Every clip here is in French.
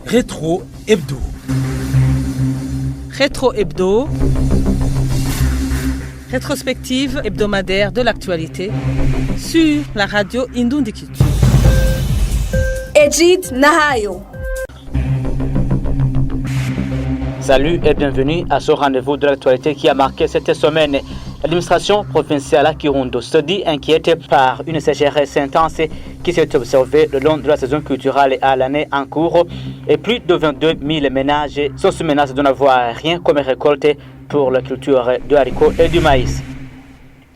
Rétro Hebdo. Rétro Hebdo. Rétrospective hebdomadaire de l'actualité sur la radio Indundi Culture. Edith Nahayo. Salut et bienvenue à ce rendez-vous de l'actualité qui a marqué cette semaine. L'administration provinciale à Kirundo se dit inquiète par une sécheresse intense qui s'est observée le long de la saison culturelle à l'année en cours et plus de 22 000 ménages sont sous menace de n'avoir rien comme récolte pour la culture de haricots et du maïs.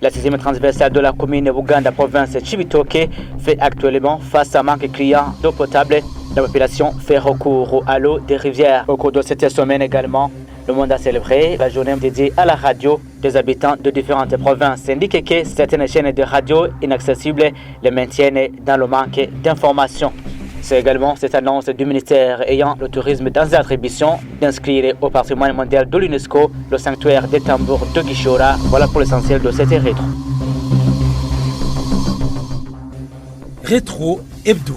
La 6e transversale de la commune Buganda, province Chibitoke, fait actuellement face à un manque criant d'eau potable. La population fait recours à l'eau des rivières. Au cours de cette semaine également, le monde a célébré la journée dédiée à la radio des habitants de différentes provinces. Indique que certaines chaînes de radio inaccessibles les maintiennent dans le manque d'informations. C'est également cette annonce du ministère ayant le tourisme dans l'attribution d'inscrire au patrimoine mondial de l'UNESCO le sanctuaire des tambours de Gishora. Voilà pour l'essentiel de cette rétro. Rétro Hebdo.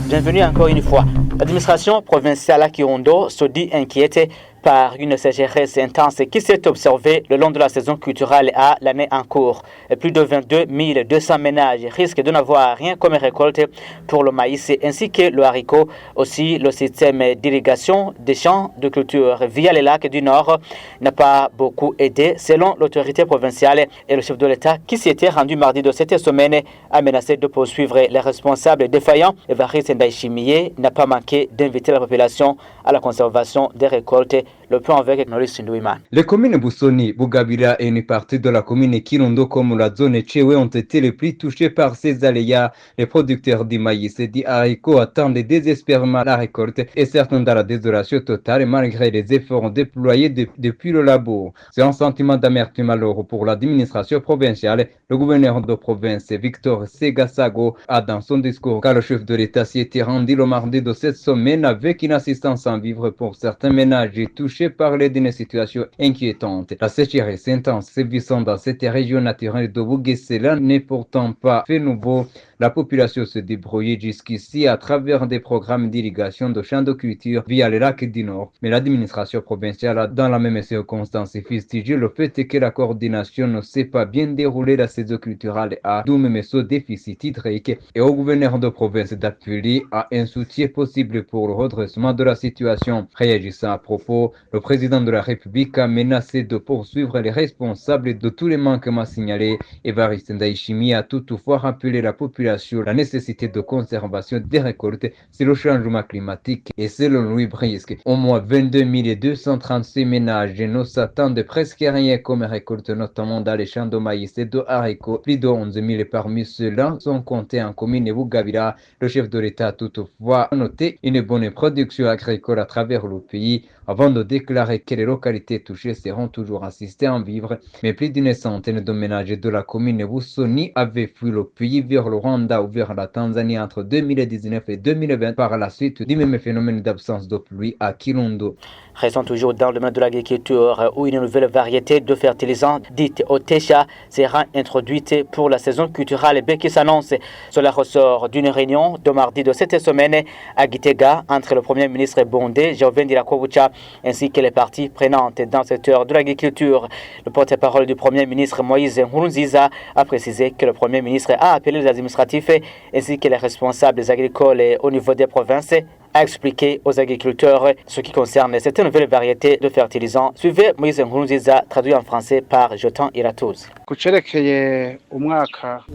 Bienvenue encore une fois. L'administration provinciale à Kirundo se dit inquiète par une sécheresse intense qui s'est observée le long de la saison culturelle à l'année en cours. Plus de 22 200 ménages risquent de n'avoir rien comme récolte pour le maïs ainsi que le haricot. Aussi, le système d'irrigation des champs de culture via les lacs du Nord n'a pas beaucoup aidé selon l'autorité provinciale et le chef de l'État qui s'y était rendu mardi de cette semaine a menacé de poursuivre les responsables défaillants. Evariste Ndayishimiye n'a pas manqué d'inviter la population à la conservation des récoltes. Le plan avec Maurice Ndouiman. Les communes Busoni, Bugabira et une partie de la commune Kirundo comme la zone Tchewe ont été les plus touchés par ces aléas. Les producteurs du maïs et du haricot attendent désespérément la récolte et certains dans la désolation totale malgré les efforts déployés depuis le labo. C'est un sentiment d'amertume alors pour l'administration provinciale. Le gouverneur de province Victor Segasago a dans son discours car le chef de l'État s'y était rendu le mardi de cette semaine avec une assistance en vivre pour certains ménages touchés par d'une situation inquiétante. La sécheresse intense sévissant dans cette région naturelle de Bugesera n'est pourtant pas fait nouveau. La population se débrouille jusqu'ici à travers des programmes d'irrigation de champs de culture via les lacs du Nord. Mais l'administration provinciale a dans la même circonstance fustigé le fait que la coordination ne s'est pas bien déroulée la saison culturelle à d'où même ce déficit hydrique et au gouverneur de province d'appeler à un soutien possible pour le redressement de la situation. Réagissant à propos, le président de la République a menacé de poursuivre les responsables de tous les manquements signalés. Evariste Ndayishimiye a toutefois rappelé la population la nécessité de conservation des récoltes, c'est le changement climatique et selon lui Brisque. Au moins 22 236 ménages ne s'attendent presque à rien comme récolte, notamment dans les champs de maïs et de haricots. Plus de 11 000 parmi ceux-là sont comptés en commune Bugabira. Le chef de l'État a toutefois noté une bonne production agricole à travers le pays avant de déclarer que les localités touchées seront toujours assistées en vivre. Mais plus d'une centaine de ménages de la commune Busoni avaient fui le pays vers le Rwanda ou vers la Tanzanie entre 2019 et 2020 par la suite du même phénomène d'absence de pluie à Kirundo. Restons toujours dans le domaine de l'agriculture où une nouvelle variété de fertilisants dite Otesha sera introduite pour la saison culturelle qui s'annonce. Cela ressort d'une réunion de mardi de cette semaine à Gitega entre le Premier ministre Bondé, Joven Dirakobucha, ainsi que les parties prenantes dans le secteur de l'agriculture. Le porte-parole du Premier ministre Moïse Nkurunziza a précisé que le Premier ministre a appelé les administratifs ainsi que les responsables agricoles au niveau des provinces a expliqué aux agriculteurs ce qui concerne cette nouvelle variété de fertilisants. Suivez Moïse Nkurunziza, traduit en français par Jotan Iratouz.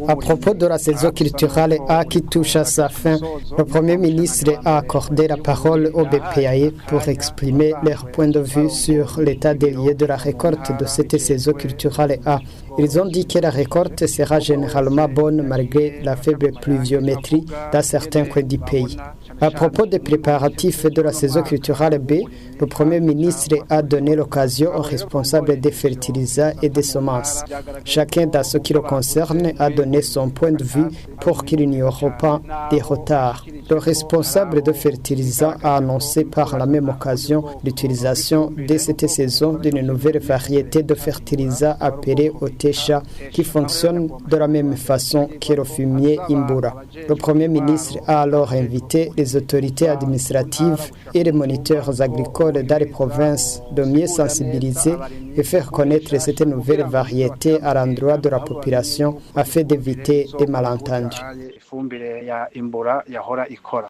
À propos de la saison culturelle A qui touche à sa fin, le Premier ministre a accordé la parole au BPAE pour exprimer leur point de vue sur l'état des lieux de la récolte de cette saison culturelle A. Ils ont dit que la récolte sera généralement bonne malgré la faible pluviométrie dans certains coins du pays. À propos des préparatifs de la saison culturelle B, le Premier ministre a donné l'occasion aux responsables des fertilisants et des semences. Chacun, dans ce qui le concerne, a donné son point de vue pour qu'il n'y aura pas de retard. Le responsable de fertilisant a annoncé par la même occasion l'utilisation dès cette saison d'une nouvelle variété de fertilisant appelée Otesha qui fonctionne de la même façon que le fumier Imbura. Le Premier ministre a alors invité les autorités administratives et les moniteurs agricoles dans les provinces de mieux sensibiliser et faire connaître cette nouvelle variété à l'endroit de la population afin d'éviter des malentendus.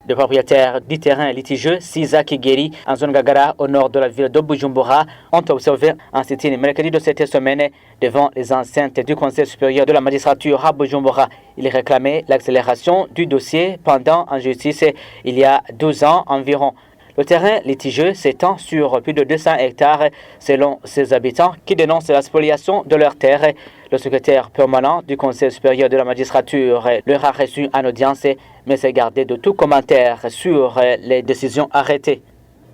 Le propriétaire du terrain litigieux, Siza Kigeri, en zone Gagara, au nord de la ville de Bujumbura, ont observé un sit-in mercredi de cette semaine devant les enceintes du Conseil supérieur de la magistrature à Bujumbura. Il réclamait l'accélération du dossier pendant en justice il y a 12 ans environ. Le terrain litigieux s'étend sur plus de 200 hectares selon ses habitants qui dénoncent la spoliation de leurs terres. Le secrétaire permanent du Conseil supérieur de la magistrature leur a reçu en audience, mais s'est gardé de tout commentaire sur les décisions arrêtées.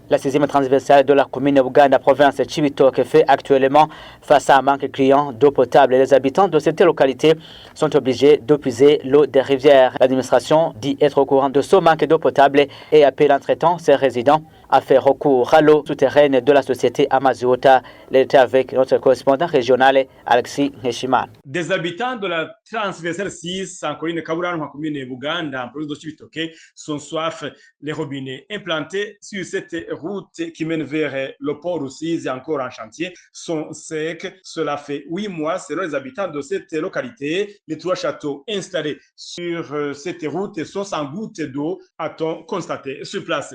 La 6e transversale de la commune Buganda, province de Cibitoke, fait actuellement face à un manque criant d'eau potable. Les habitants de cette localité sont obligés d'épuiser l'eau des rivières. L'administration dit être au courant de ce manque d'eau potable et appelle entre-temps ses résidents à faire recours à l'eau souterraine de la société Amaziota. L'été avec notre correspondant régional Alexis Neshiman. Des habitants de la transversale 6 en colline Kaburanwa, commune Buganda, en province de Cibitoke, sont soif. Les robinets implantés sur cette route qui mène vers le port Rusizi, encore en chantier, sont secs. Cela fait 8 mois, selon les habitants de cette localité. Les 3 châteaux installés sur cette route sont sans goutte d'eau, a-t-on constaté sur place.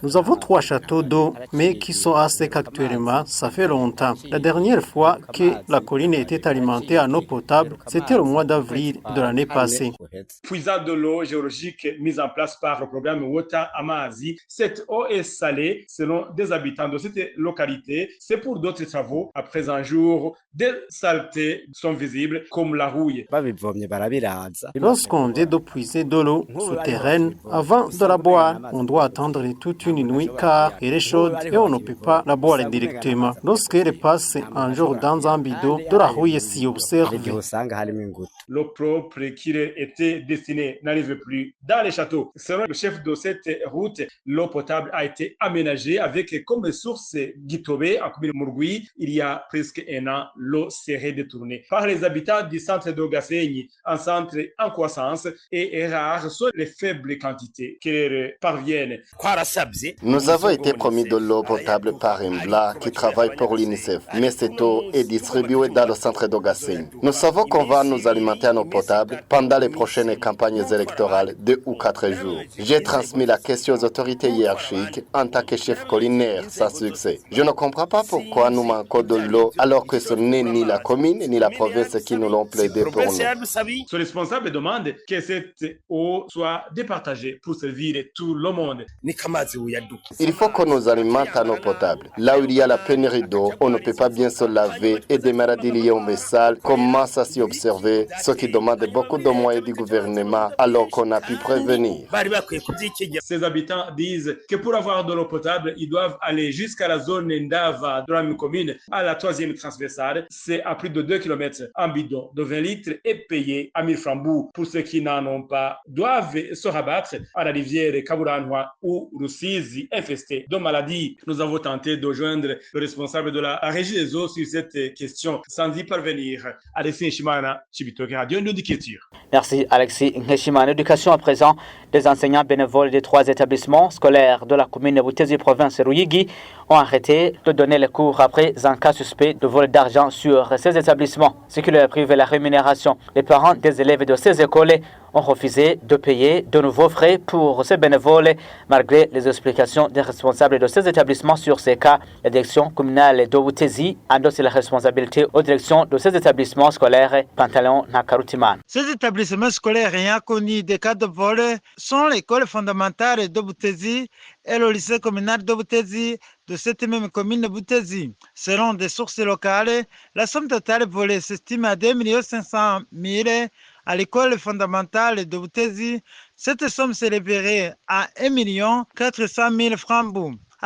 Nous avons 3 châteaux d'eau, mais qui sont à sec actuellement. Ça fait longtemps. La dernière fois que la colline était alimentée en eau potable, c'était au mois d'avril de l'année passée. Puisade de l'eau géologique mise en place par le programme Wota Amazi. Cette eau est salée, selon des habitants de cette localité. C'est pour d'autres travaux. Après un jour, des saletés sont visibles, comme la rouille. Lorsqu'on vient de puiser de l'eau souterraine, avant de la boire, on doit attendre toute une nuit car elle est chaude et on ne peut pas la boire directement. Lorsqu'elle passe un jour dans un bidon, de la rouille s'y observe. L'eau propre qui était destinée n'arrive plus dans les châteaux. Selon le chef de cette route, l'eau potable a été aménagée avec comme source Gitobé en commune Murgui. Il y a presque un an, l'eau serait détournée par les habitants du centre de Gassegni, un centre en croissance, et rares sont les faibles quantités qui leur parviennent. Nous avons été promis de l'eau potable par Imbla qui travaille pour l'UNICEF, mais cette eau est distribuée dans le centre de Gassegni. Nous savons qu'on va nous alimenter en eau potable pendant les prochaines campagnes électorales 2 ou 4 jours. J'ai transmis la question aux autorités hiérarchiques en tant que chef collinaire sans succès. Je ne comprends pas pourquoi nous manquons de l'eau alors que ce n'est ni la commune ni la province qui nous l'ont plaidé pour nous. Ce responsable demande que cette eau soit départagée pour servir tout le monde. Il faut qu'on nous alimente en eau potable. Là où il y a la pénurie d'eau, on ne peut pas bien se laver et des maladies liées aux messales commencent à s'y observer, ce qui demande beaucoup de moyens du gouvernement alors qu'on a pu prévenir. Ces habitants disent que pour avoir de l'eau potable, ils doivent aller jusqu'à la zone Ndava de la même commune, à la 3e transversale. C'est à plus de 2 km en bidon de 20 litres et payé à 1000 francs. Pour ceux qui n'en ont pas, doivent se rabattre à la rivière Kaburanwa ou Rusizi, infestée de maladies. Nous avons tenté de joindre le responsable de la régie des eaux sur cette question sans y parvenir. Alexis Nshimana, Cibitoke Radio Indicature. Merci Alexis Nshimana. Éducation à présent, des enseignants bénévoles des 3 établissements scolaires de la commune de Butezi, province Ruyigi, ont arrêté de donner les cours après un cas suspect de vol d'argent sur ces établissements, ce qui leur prive la rémunération. Les parents des élèves de ces écoles ont refusé de payer de nouveaux frais pour ces bénévoles, malgré les explications des responsables de ces établissements sur ces cas. La direction communale de Butezi endosse la responsabilité aux directions de ces établissements scolaires. Pantalon Nakarutiman. Ces établissements scolaires ayant connu des cas de vol sont l'école fondamentale de Butezi et le lycée communal de Butezi de cette même commune de Butezi. Selon des sources locales, la somme totale volée s'estime à 2 500 000 à l'école fondamentale de Butezi. Cette somme s'élèverait à 1 400 000 francs.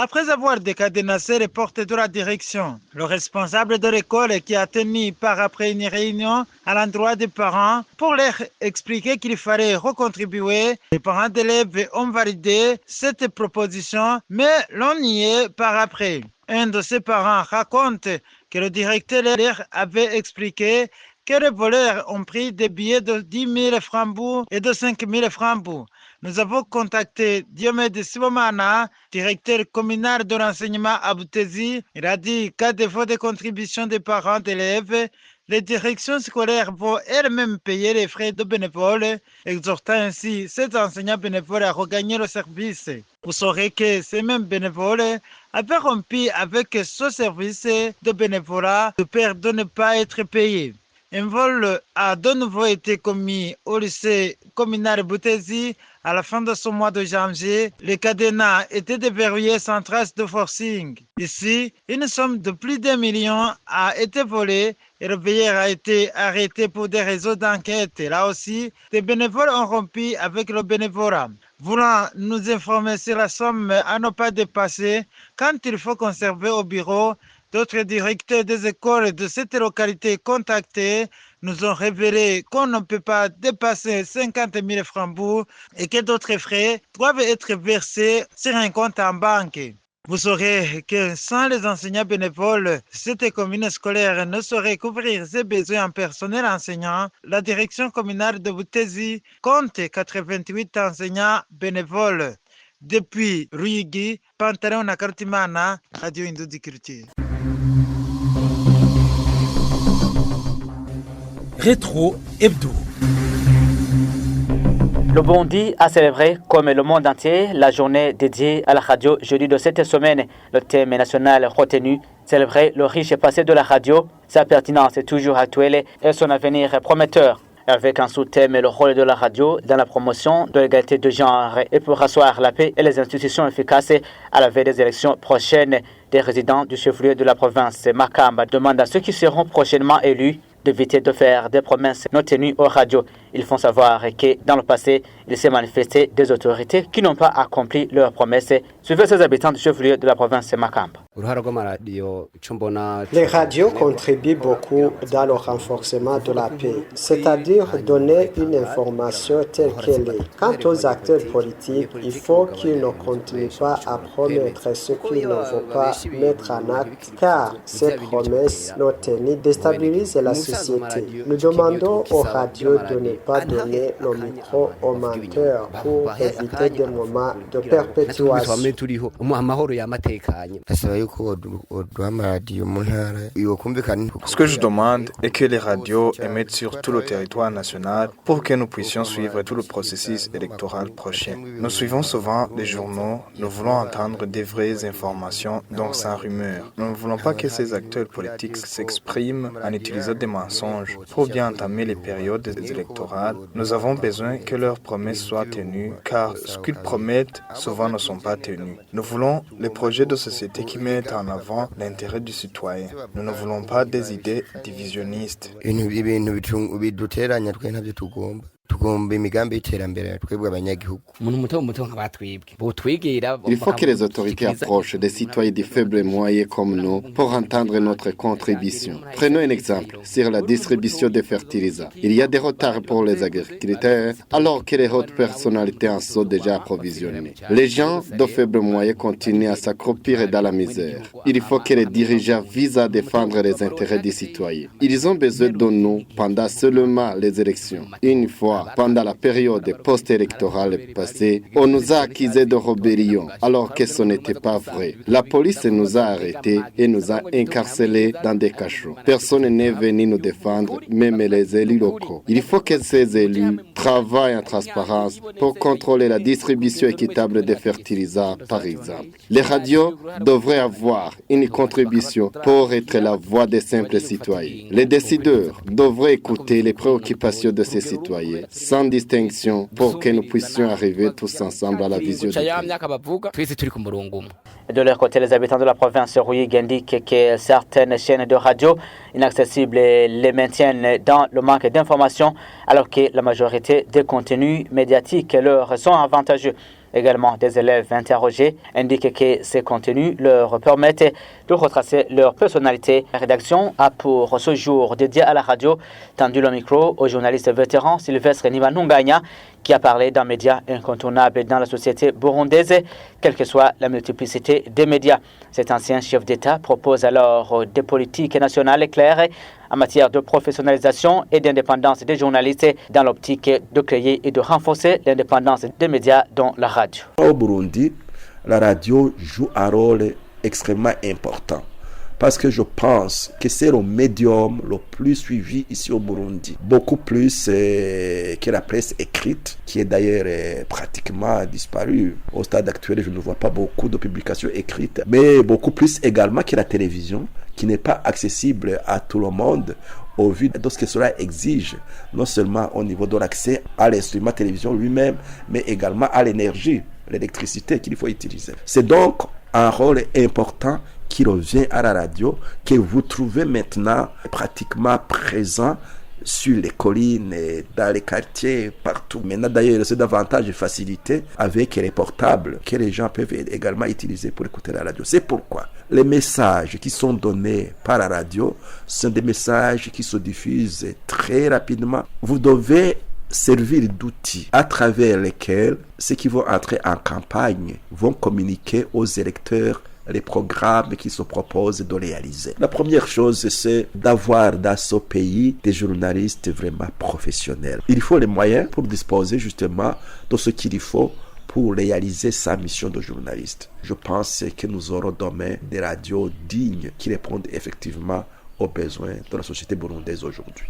après avoir décadenassé les portes de la direction. Le responsable de l'école qui a tenu par après une réunion à l'endroit des parents pour leur expliquer qu'il fallait recontribuer. Les parents d'élèves ont validé cette proposition, mais l'on y est par après. Un de ses parents raconte que le directeur leur avait expliqué que les voleurs ont pris des billets de 10 000 francs et de 5 000 francs. Nous avons contacté Diomede Sibomana, directeur communal de l'enseignement à Boutezi. Il a dit qu'à défaut de contribution des parents d'élèves, les directions scolaires vont elles-mêmes payer les frais de bénévoles, exhortant ainsi ces enseignants bénévoles à regagner le service. Vous saurez que ces mêmes bénévoles avaient rompu avec ce service de bénévolat de peur de ne pas être payés. Un vol a de nouveau été commis au lycée communal Boutezi à la fin de ce mois de janvier. Les cadenas étaient déverrouillés sans trace de forcing. Ici, une somme de plus d'1 million a été volée et le veilleur a été arrêté pour des raisons d'enquête. Là aussi, des bénévoles ont rompu avec le bénévolat. Voulant nous informer sur la somme à ne pas dépasser, quand il faut conserver au bureau, d'autres directeurs des écoles de cette localité contactés nous ont révélé qu'on ne peut pas dépasser 50 000 francs et que d'autres frais doivent être versés sur un compte en banque. Vous saurez que sans les enseignants bénévoles, cette commune scolaire ne saurait couvrir ses besoins en personnel enseignant. La direction communale de Boutezi compte 88 enseignants bénévoles. Depuis Ruyigi, Pantalon Nakartimana, Radio Indudi Culture. Rétro Hebdo. Le Burundi a célébré, comme le monde entier, la journée dédiée à la radio jeudi de cette semaine. Le thème national retenu, célébrer le riche passé de la radio, sa pertinence est toujours actuelle et son avenir prometteur. Avec un sous-thème le rôle de la radio dans la promotion de l'égalité de genre et pour asseoir la paix et les institutions efficaces à la veille des élections prochaines. Des résidents du chef-lieu de la province Makamba demandent à ceux qui seront prochainement élus d'éviter de faire des promesses non tenues aux radios. Ils font savoir que dans le passé, il s'est manifesté des autorités qui n'ont pas accompli leurs promesses. Suivez ces habitants du chef-lieu de la province Makamba. Les radios contribuent beaucoup dans le renforcement de la paix, c'est-à-dire donner une information telle qu'elle est. Quant aux acteurs politiques, il faut qu'ils ne continuent pas à promettre ce qu'ils ne vont pas mettre en acte, car ces promesses non tenues déstabilisent la société. Nous demandons aux radios de ne pas donner nos micros aux menteurs pour éviter des moments de perpétuation. Ce que je demande est que les radios émettent sur tout le territoire national pour que nous puissions suivre tout le processus électoral prochain. Nous suivons souvent les journaux, nous voulons entendre des vraies informations, donc sans rumeurs. Nous ne voulons pas que ces acteurs politiques s'expriment en utilisant des mensonges pour bien entamer les périodes électorales. Nous avons besoin que leurs promesses soient tenues, car ce qu'ils promettent souvent ne sont pas tenus. Nous voulons les projets de société qui mettent en avant l'intérêt du citoyen. Nous ne voulons pas des idées divisionnistes. Il faut que les autorités approchent des citoyens de faibles moyens comme nous pour entendre notre contribution. Prenons un exemple sur la distribution des fertilisants. Il y a des retards pour les agriculteurs alors que les hautes personnalités en sont déjà approvisionnées. Les gens de faibles moyens continuent à s'accroupir dans la misère. Il faut que les dirigeants visent à défendre les intérêts des citoyens. Ils ont besoin de nous pendant seulement les élections. Une fois pendant la période post-électorale passée, on nous a accusés de rébellion, alors que ce n'était pas vrai. La police nous a arrêtés et nous a incarcérés dans des cachots. Personne n'est venu nous défendre, même les élus locaux. Il faut que ces élus travaillent en transparence pour contrôler la distribution équitable des fertilisants, par exemple. Les radios devraient avoir une contribution pour être la voix des simples citoyens. Les décideurs devraient écouter les préoccupations de ces citoyens, sans distinction, pour que nous puissions arriver tous ensemble à la vision du pays. De leur côté, les habitants de la province Ruyigi indiquent que certaines chaînes de radio inaccessibles les maintiennent dans le manque d'informations, alors que la majorité des contenus médiatiques leur sont avantageux. Également, des élèves interrogés indiquent que ces contenus leur permettent de retracer leur personnalité. La rédaction a pour ce jour dédié à la radio tendu le micro au journaliste vétéran Sylvestre Nibanunganya qui a parlé d'un média incontournable dans la société burundaise, quelle que soit la multiplicité des médias. Cet ancien chef d'État propose alors des politiques nationales claires en matière de professionnalisation et d'indépendance des journalistes dans l'optique de créer et de renforcer l'indépendance des médias dont la radio. Au Burundi, la radio joue un rôle extrêmement important parce que je pense que c'est le médium le plus suivi ici au Burundi. Beaucoup plus que la presse écrite, qui est d'ailleurs pratiquement disparue. Au stade actuel, je ne vois pas beaucoup de publications écrites, mais beaucoup plus également que la télévision, qui n'est pas accessible à tout le monde au vu de ce que cela exige, non seulement au niveau de l'accès à l'instrument télévision lui-même, mais également à l'énergie, l'électricité qu'il faut utiliser. C'est donc un rôle important qui revient à la radio, que vous trouvez maintenant pratiquement présent sur les collines, dans les quartiers, partout. Maintenant, d'ailleurs, c'est davantage facilité avec les portables que les gens peuvent également utiliser pour écouter la radio. C'est pourquoi les messages qui sont donnés par la radio sont des messages qui se diffusent très rapidement. Vous devez servir d'outils à travers lesquels ceux qui vont entrer en campagne vont communiquer aux électeurs les programmes qui se proposent de réaliser. La première chose, c'est d'avoir dans ce pays des journalistes vraiment professionnels. Il faut les moyens pour disposer justement de ce qu'il faut pour réaliser sa mission de journaliste. Je pense que nous aurons demain des radios dignes qui répondent effectivement aux besoins de la société burundaise aujourd'hui.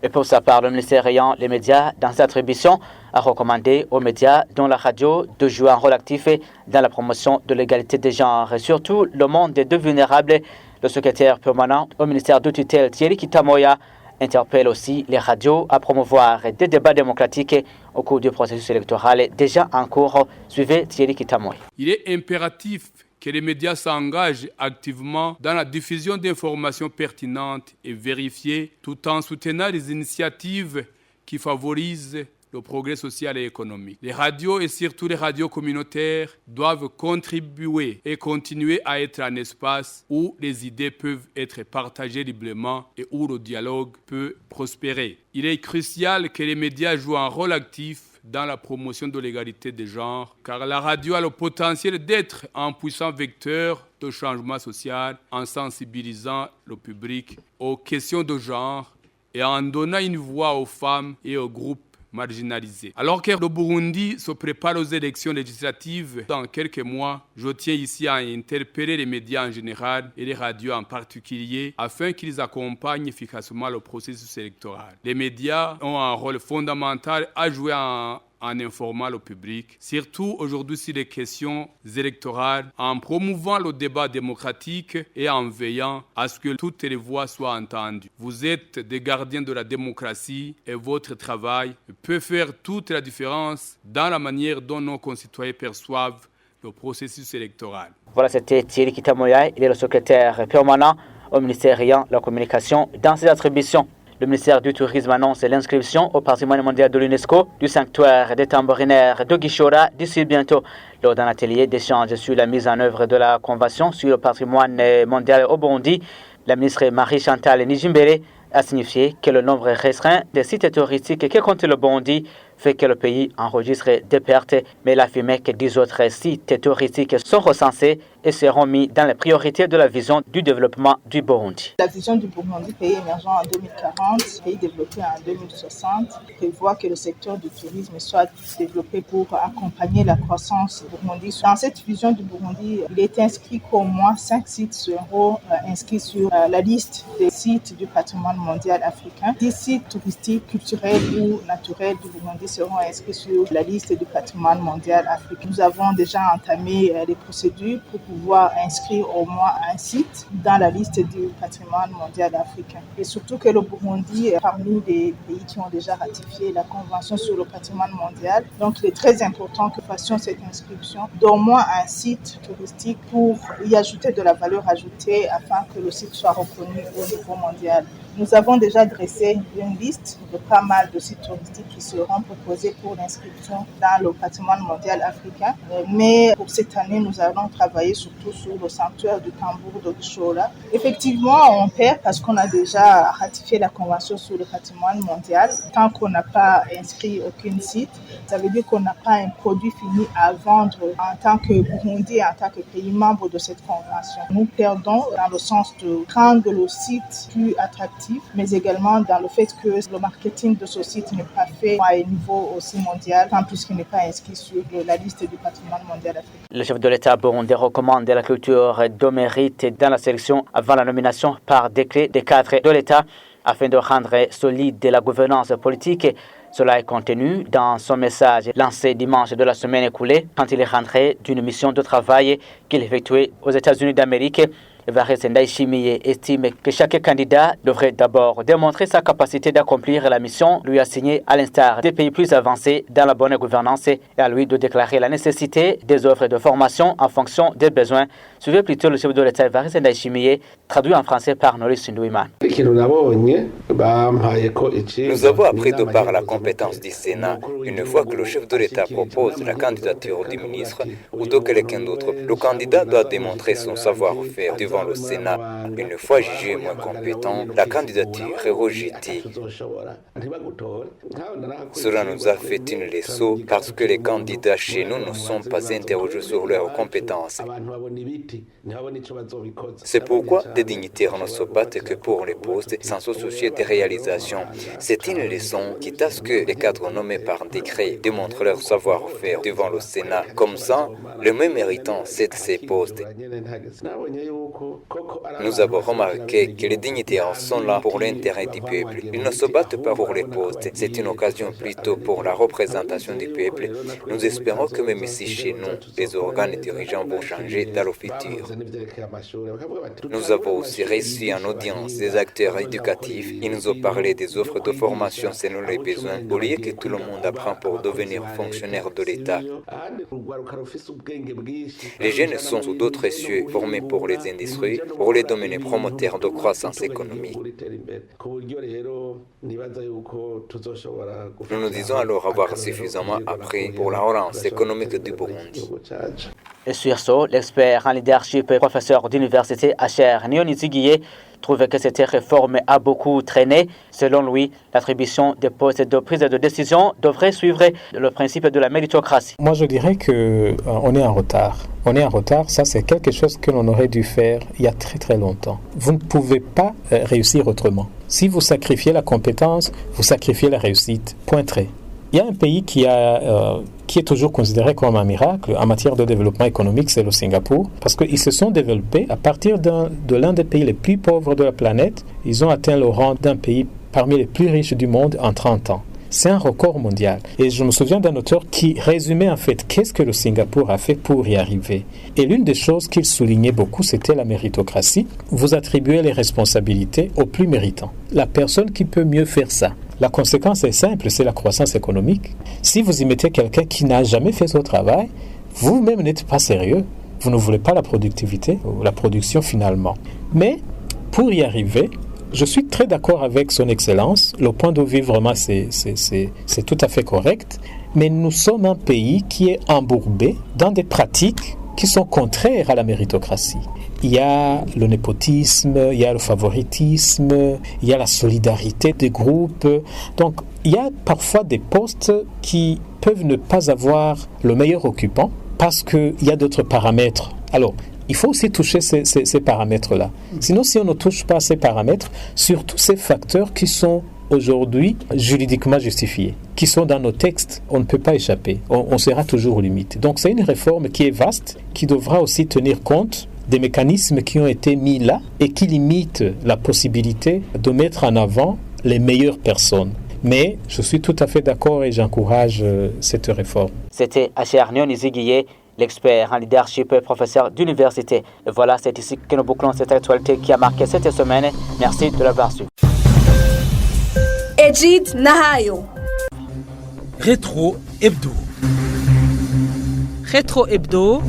Et pour sa part, le ministère ayant les médias dans ses attributions a recommandé aux médias dont la radio de jouer un rôle actif dans la promotion de l'égalité des genres et surtout le monde des deux vulnérables. Le secrétaire permanent au ministère de tutelle Thierry Kitamoya interpelle aussi les radios à promouvoir des débats démocratiques au cours du processus électoral déjà en cours. Suivez Thierry Kitamoya. Il est impératif que les médias s'engagent activement dans la diffusion d'informations pertinentes et vérifiées, tout en soutenant les initiatives qui favorisent le progrès social et économique. Les radios et surtout les radios communautaires doivent contribuer et continuer à être un espace où les idées peuvent être partagées librement et où le dialogue peut prospérer. Il est crucial que les médias jouent un rôle actif dans la promotion de l'égalité des genres, car la radio a le potentiel d'être un puissant vecteur de changement social en sensibilisant le public aux questions de genre et en donnant une voix aux femmes et aux groupes marginalisés. Alors que le Burundi se prépare aux élections législatives dans quelques mois, je tiens ici à interpeller les médias en général et les radios en particulier afin qu'ils accompagnent efficacement le processus électoral. Les médias ont un rôle fondamental à jouer en informant le public, surtout aujourd'hui sur les questions électorales, en promouvant le débat démocratique et en veillant à ce que toutes les voix soient entendues. Vous êtes des gardiens de la démocratie et votre travail peut faire toute la différence dans la manière dont nos concitoyens perçoivent le processus électoral. Voilà, c'était Thierry Kitamoya, il est le secrétaire permanent au ministère ayant la communication dans ses attributions. Le ministère du Tourisme annonce l'inscription au patrimoine mondial de l'UNESCO du sanctuaire des tambourinaires de Gishora d'ici bientôt. Lors d'un atelier d'échange sur la mise en œuvre de la Convention sur le patrimoine mondial au Burundi, la ministre Marie-Chantal Nijimbere a signifié que le nombre restreint des sites touristiques que compte le Burundi fait que le pays enregistre des pertes, mais elle a affirmé que 10 autres sites touristiques sont recensés et seront mis dans les priorités de la vision du développement du Burundi. La vision du Burundi, pays émergent en 2040, pays développé en 2060, prévoit que le secteur du tourisme soit développé pour accompagner la croissance du Burundi. Dans cette vision du Burundi, il est inscrit qu'au moins 5 sites seront inscrits sur la liste des sites du patrimoine mondial africain. 10 sites touristiques, culturels ou naturels du Burundi seront inscrits sur la liste du patrimoine mondial africain. Nous avons déjà entamé les procédures pour pouvoir inscrire au moins un site dans la liste du patrimoine mondial africain. Et surtout que le Burundi est parmi les pays qui ont déjà ratifié la Convention sur le patrimoine mondial. Donc il est très important que nous fassions cette inscription d'au moins un site touristique pour y ajouter de la valeur ajoutée afin que le site soit reconnu au niveau mondial. Nous avons déjà dressé une liste de pas mal de sites touristiques qui seront proposés pour l'inscription dans le patrimoine mondial africain. Mais pour cette année, nous allons travailler surtout sur le sanctuaire du tambour de Chola. Effectivement, on perd parce qu'on a déjà ratifié la convention sur le patrimoine mondial. Tant qu'on n'a pas inscrit aucun site, ça veut dire qu'on n'a pas un produit fini à vendre en tant que Burundi, en tant que pays membre de cette convention. Nous perdons dans le sens de rendre le site plus attractif, mais également dans le fait que le marketing de ce site n'est pas fait à un niveau aussi mondial, tant plus qu'il n'est pas inscrit sur la liste du patrimoine mondial africain. Le chef de l'État burundais recommande la culture de mérite dans la sélection avant la nomination par décret des cadres de l'État afin de rendre solide la gouvernance politique. Cela est contenu dans son message lancé dimanche de la semaine écoulée quand il est rentré d'une mission de travail qu'il effectuait aux États-Unis d'Amérique. Evariste Ndayishimiye estime que chaque candidat devrait d'abord démontrer sa capacité d'accomplir la mission lui assignée à l'instar des pays plus avancés dans la bonne gouvernance et à lui de déclarer la nécessité des offres de formation en fonction des besoins. Suivez plutôt le chef de l'État Evariste Ndayishimiye, traduit en français par Norris Ndouiman. Nous avons appris de par la compétence du Sénat, une fois que le chef de l'État propose la candidature du ministre ou de quelqu'un d'autre, le candidat doit démontrer son savoir-faire devant le Sénat. Une fois jugé moins compétent, la candidature est rejetée. Cela nous a fait une leçon parce que les candidats chez nous ne sont pas interrogés sur leurs compétences. C'est pourquoi des dignitaires ne se battent que pour les postes sans se soucier des réalisations. C'est une leçon quitte à ce que les cadres nommés par décret démontrent leur savoir-faire devant le Sénat. Comme ça, le même méritant cède ces postes. Nous avons remarqué que les dignitaires sont là pour l'intérêt du peuple. Ils ne se battent pas pour les postes. C'est une occasion plutôt pour la représentation du peuple. Nous espérons que même ici chez nous, les organes dirigeants vont changer dans le futur. Nous avons aussi reçu en audience des acteurs éducatifs. Ils nous ont parlé des offres de formation selon les besoins, au lieu que tout le monde apprend pour devenir fonctionnaire de l'État. Les jeunes sont sous d'autres cieux, formés pour les industries, pour les domaines promoteurs de croissance économique. Nous nous disons alors avoir suffisamment appris pour la relance économique du Burundi. Et sur ce, l'expert en leadership et professeur d'université Asher Nionizigiye trouve que cette réforme a beaucoup traîné. Selon lui, l'attribution des postes de prise de décision devrait suivre le principe de la méritocratie. Moi, je dirais qu'on est en retard. On est en retard, ça c'est quelque chose que l'on aurait dû faire il y a très très longtemps. Vous ne pouvez pas réussir autrement. Si vous sacrifiez la compétence, vous sacrifiez la réussite. Point trait. Il y a un pays qui est toujours considéré comme un miracle en matière de développement économique, c'est le Singapour, parce qu'ils se sont développés à partir de l'un des pays les plus pauvres de la planète. Ils ont atteint le rang d'un pays parmi les plus riches du monde en 30 ans. C'est un record mondial. Et je me souviens d'un auteur qui résumait en fait qu'est-ce que le Singapour a fait pour y arriver. Et l'une des choses qu'il soulignait beaucoup, c'était la méritocratie. Vous attribuez les responsabilités aux plus méritants. La personne qui peut mieux faire ça. La conséquence est simple, c'est la croissance économique. Si vous y mettez quelqu'un qui n'a jamais fait son travail, vous-même n'êtes pas sérieux. Vous ne voulez pas la productivité ou la production finalement. Mais pour y arriver, je suis très d'accord avec son excellence. Le point de vue vraiment, c'est tout à fait correct. Mais nous sommes un pays qui est embourbé dans des pratiques qui sont contraires à la méritocratie. Il y a le népotisme, il y a le favoritisme, il y a la solidarité des groupes. Donc, il y a parfois des postes qui peuvent ne pas avoir le meilleur occupant parce qu'il y a d'autres paramètres. Alors, il faut aussi toucher ces paramètres-là. Sinon, si on ne touche pas ces paramètres, surtout ces facteurs qui sont aujourd'hui juridiquement justifiés, qui sont dans nos textes, on ne peut pas échapper. On sera toujours limité. Donc, c'est une réforme qui est vaste, qui devra aussi tenir compte des mécanismes qui ont été mis là et qui limitent la possibilité de mettre en avant les meilleures personnes. Mais je suis tout à fait d'accord et j'encourage cette réforme. C'était Asher Nionizigiye, l'expert en leadership et professeur d'université. Et voilà, c'est ici que nous bouclons cette actualité qui a marqué cette semaine. Merci de l'avoir suivi. Egid Nahayo. Rétro Hebdo. Rétro Hebdo.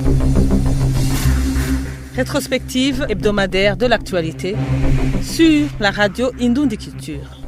Rétrospective hebdomadaire de l'actualité. sur la radio Indoundi Culture.